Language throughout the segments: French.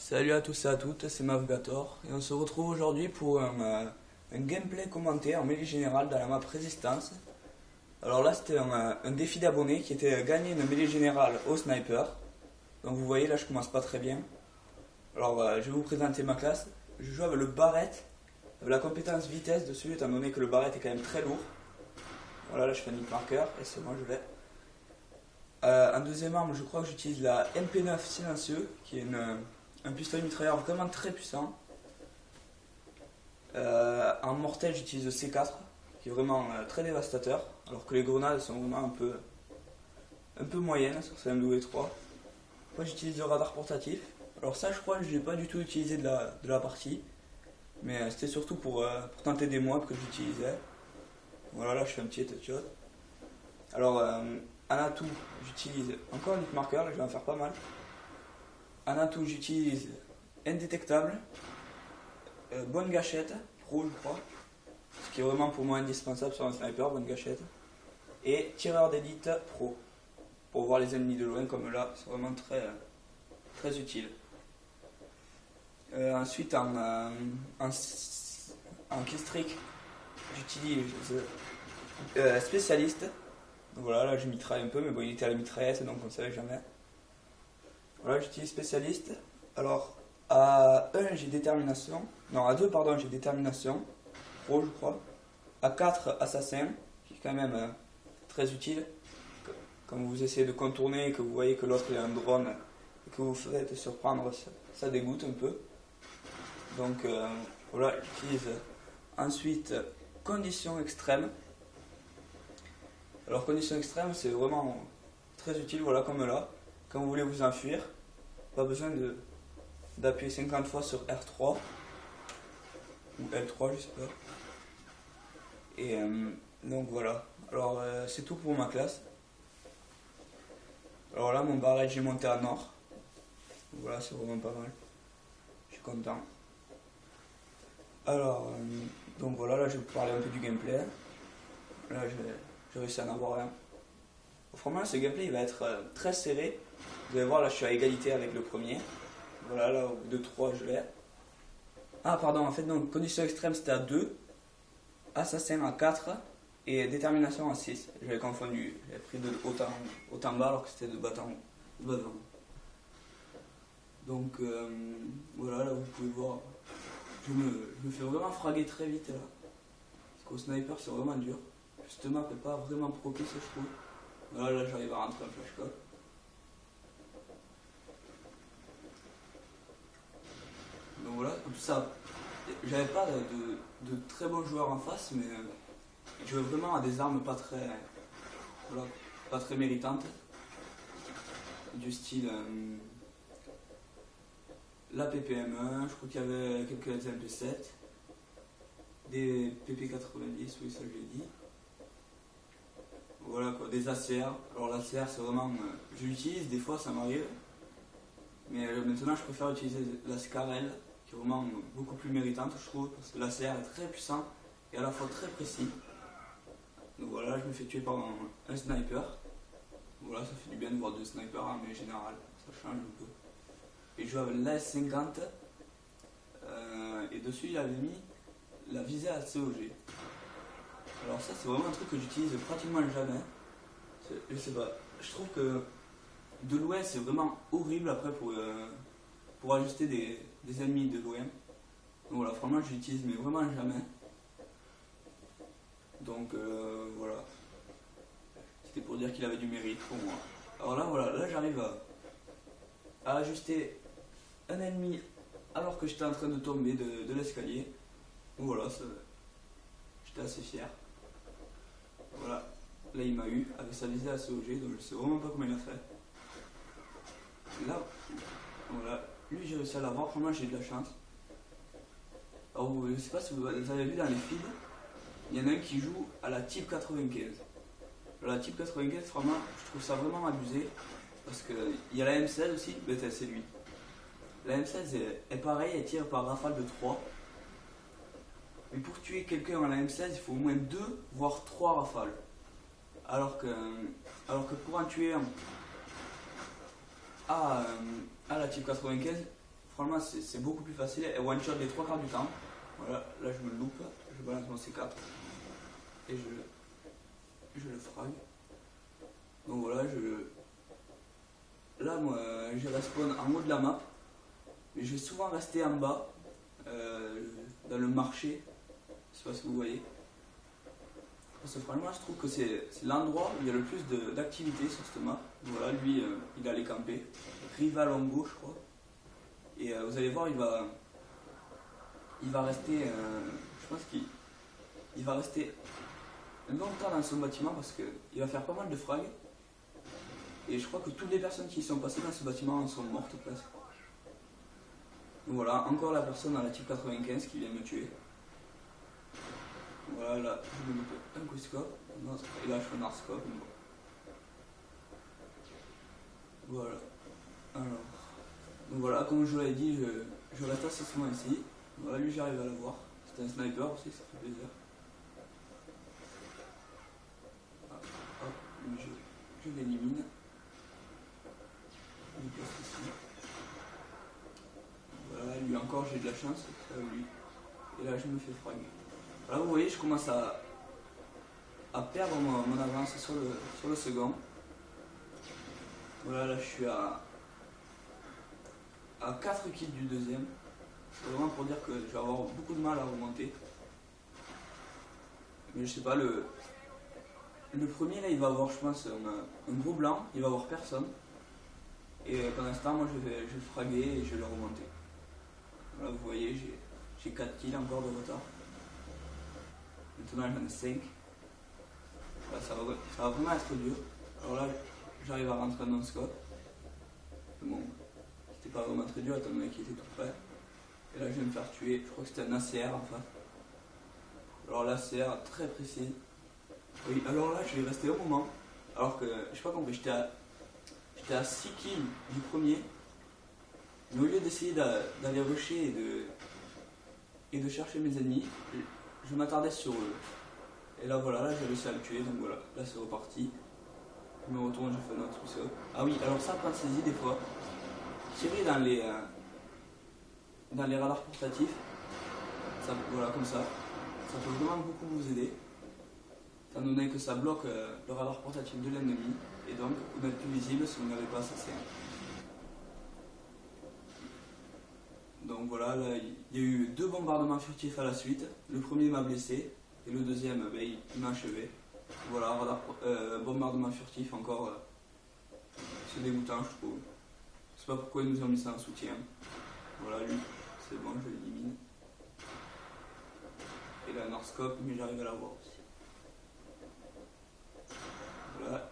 Salut à tous et à toutes, c'est Mavgator et on se retrouve aujourd'hui pour un gameplay commenté en mêlée générale dans la map Résistance. Alors là c'était un défi d'abonnés qui était gagner une mêlée générale au sniper. Donc vous voyez là je commence pas très bien. Alors je vais vous présenter ma classe. Je joue avec le Barrett, avec la compétence vitesse dessus étant donné que le Barrett est quand même très lourd. Voilà là je fais un hit marqueur et c'est bon je l'ai. En deuxième arme je crois que j'utilise la MP9 silencieux qui est un pistolet mitrailleur vraiment très puissant. En mortel j'utilise le C4 qui est vraiment très dévastateur, alors que les grenades sont vraiment un peu moyennes sur ce MW3. Moi j'utilise le radar portatif. Alors ça je crois que je l'ai pas du tout utilisé de la partie, mais c'était surtout pour tenter des mobs que j'utilisais. Voilà là je fais un petit headshot. Alors en atout j'utilise encore un hit marqueur, là je vais en faire pas mal. En atout j'utilise indétectable, bonne gâchette, pro je crois, ce qui est vraiment pour moi indispensable sur un sniper, bonne gâchette, et tireur d'élite pro, pour voir les ennemis de loin comme là, c'est vraiment très utile. Ensuite en killstreak j'utilise spécialiste. Donc voilà, là je mitraille un peu, mais bon il était à la mitraillette donc on ne savait jamais. Voilà, j'utilise spécialiste. Alors, à 1 j'ai détermination. Non, à 2 pardon, j'ai détermination. Pro, je crois. À 4, assassin, qui est quand même très utile. Quand vous essayez de contourner et que vous voyez que l'autre est un drone et que vous faites surprendre, ça dégoûte un peu. Donc voilà, j'utilise ensuite conditions extrêmes. Alors, conditions extrêmes, c'est vraiment très utile, voilà, comme là. Quand vous voulez vous enfuir, pas besoin d'appuyer 50 fois sur R3 ou L3, je sais pas. Et donc voilà. Alors c'est tout pour ma classe. Alors là, mon barrage j'ai monté à nord. Voilà, c'est vraiment pas mal. Je suis content. Alors, donc voilà, là je vais vous parler un peu du gameplay. Là, j'ai réussi à en avoir un. Franchement, ce gameplay il va être très serré. Vous allez voir, là je suis à égalité avec le premier. Voilà, là au bout de 3 je l'ai. Ah pardon, en fait donc condition extrême c'était à 2, assassin à 4 et détermination à 6. J'avais confondu, j'avais pris de haut en bas alors que c'était de bas en haut. Donc voilà, là vous pouvez voir, je me fais vraiment fraguer très vite là. Parce qu'au sniper c'est vraiment dur. Cette map n'est pas vraiment propice je trouve. Voilà, là j'arrive à rentrer un flashcode. Donc voilà, tout ça, j'avais pas de très bons joueurs en face, mais je jouais vraiment à des armes pas très méritantes. Du style la PPM1, je crois qu'il y avait quelques MP7, des PP90, oui ça je l'ai dit. Voilà quoi, des ACR. Alors l'ACR c'est vraiment, je l'utilise, des fois ça m'arrive. Mais maintenant je préfère utiliser la Scarel, qui est vraiment beaucoup plus méritante je trouve, parce que l'ACR est très puissant et à la fois très précis. Donc voilà, je me fais tuer par un sniper. Voilà, ça fait du bien de voir deux snipers en mêlée générale, ça change un peu. Et je joue avec l'AS50, et dessus il avait mis la visée à COG. Alors ça c'est vraiment un truc que j'utilise pratiquement jamais. Je sais pas, je trouve que de loin c'est vraiment horrible après pour ajuster des ennemis de loin. Donc voilà, franchement je l'utilise mais vraiment jamais. Donc voilà. C'était pour dire qu'il avait du mérite pour moi. Alors là voilà, là j'arrive à ajuster un ennemi alors que j'étais en train de tomber de l'escalier. Donc voilà, j'étais assez fier. Voilà, là il m'a eu avec sa visée à COG, donc je sais vraiment pas comment il a fait. Là, voilà, lui j'ai réussi à l'avoir, franchement j'ai eu de la chance. Alors je sais pas si vous avez vu dans les feeds, il y en a un qui joue à la Type 95. Alors, la Type 95, vraiment, je trouve ça vraiment abusé, parce qu'il y a la M16 aussi, mais c'est lui. La M16 est pareil, elle tire par rafale de 3. Mais pour tuer quelqu'un à la M16, il faut au moins 2, voire 3 rafales. Alors que pour en tuer un à la Type 95, franchement c'est beaucoup plus facile. Elle one shot les 3 quarts du temps. Voilà, là je me loupe, je balance mon C4 et je le frag. Donc voilà, là moi je respawn en haut de la map, mais je vais souvent rester en bas, dans le marché, je sais pas si vous voyez. Parce que franchement je trouve que c'est l'endroit où il y a le plus d'activité sur cette map. Voilà, lui il allait camper, Rivalongo je crois. Et vous allez voir, il va rester, je pense qu'il va rester longtemps dans son bâtiment parce qu'il va faire pas mal de frags. Et je crois que toutes les personnes qui sont passées dans ce bâtiment en sont mortes presque. Donc voilà, encore la personne à la type 95 qui vient me tuer. Voilà, là, je me loupe un quickscope, et là je fais un hardscope. Voilà. Alors, donc voilà, comme je vous l'avais dit, je reste assez souvent ici. Voilà, lui j'arrive à le voir. C'est un sniper aussi, ça fait plaisir. Hop, lui je l'élimine. Voilà, lui encore j'ai de la chance, lui. Et là je me fais frag. Là vous voyez, je commence à perdre mon avance sur le second. Voilà, là je suis à 4 kills du deuxième. C'est vraiment pour dire que je vais avoir beaucoup de mal à remonter. Mais je sais pas, le premier là il va avoir je pense un gros blanc, il va avoir personne. Et pendant ce temps moi je vais le fraguer et je vais le remonter. Voilà vous voyez, j'ai 4 kills encore de retard. Maintenant j'en ai 5. Là, ça va vraiment être dur. Alors là j'arrive à rentrer en non-scope. Bon, c'était pas vraiment très dur étant donné qu'il était tout près. Et là je vais me faire tuer, je crois que c'était un ACR en fait. Alors l'ACR très précis. Oui, alors là je vais rester au moment. Alors que, je sais pas compris, j'étais à 6 kills du premier. Mais au lieu d'essayer d'aller rusher et de chercher mes ennemis, je m'attardais sur eux. Et là voilà, là j'ai réussi à le tuer, donc voilà, là c'est reparti. Je me retourne, je fais un autre truc. Ah oui, alors ça, pensez-y des fois. Tirer dans les radars portatifs, ça, voilà, comme ça peut vraiment beaucoup vous aider, étant donné que ça bloque le radar portatif de l'ennemi, et donc vous n'êtes plus visible si vous n'avez pas assez. Donc voilà, là, il y a eu 2 bombardements furtifs à la suite. Le premier m'a blessé, et le deuxième, il m'a achevé. Voilà, radar, bombardement furtif, encore, c'est dégoûtant je trouve. Je sais pas pourquoi ils nous ont mis ça en soutien. Voilà, lui, c'est bon, je l'élimine. Et là, un hardscope, mais j'arrive à l'avoir aussi. Voilà,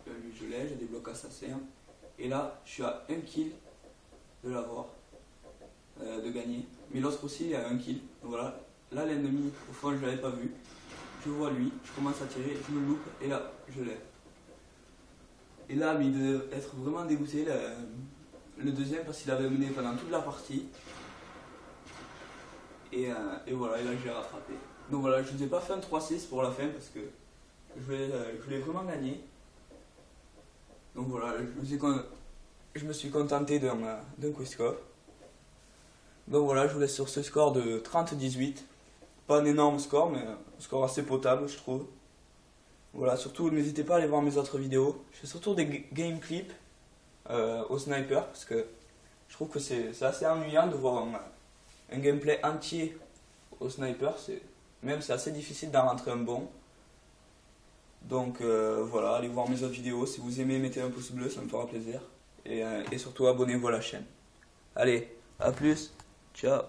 là, lui je l'ai, j'ai des blocs assassins. Et là, je suis à 1 kill de l'avoir, de gagner. Mais l'autre aussi, il a 1 kill. Donc voilà, là l'ennemi, au fond, je l'avais pas vu. Je vois lui, je commence à tirer, je me loupe, et là, je l'ai. Et là, il devait être vraiment dégoûté, le deuxième, parce qu'il avait mené pendant toute la partie. Et voilà, et là, je l'ai rattrapé. Donc voilà, je ne vous ai pas fait un 3-6 pour la fin, parce que je voulais vraiment gagner. Donc voilà, je me suis contenté d'un quickscope. Donc voilà, je vous laisse sur ce score de 30-18. Pas un énorme score, mais un score assez potable, je trouve. Voilà, surtout n'hésitez pas à aller voir mes autres vidéos. Je fais surtout des game clips au sniper, parce que je trouve que c'est assez ennuyant de voir un gameplay entier au sniper. C'est assez difficile d'en rentrer un bon. Donc voilà, allez voir mes autres vidéos. Si vous aimez, mettez un pouce bleu, ça me fera plaisir. Et surtout abonnez-vous à la chaîne. Allez, à plus, ciao.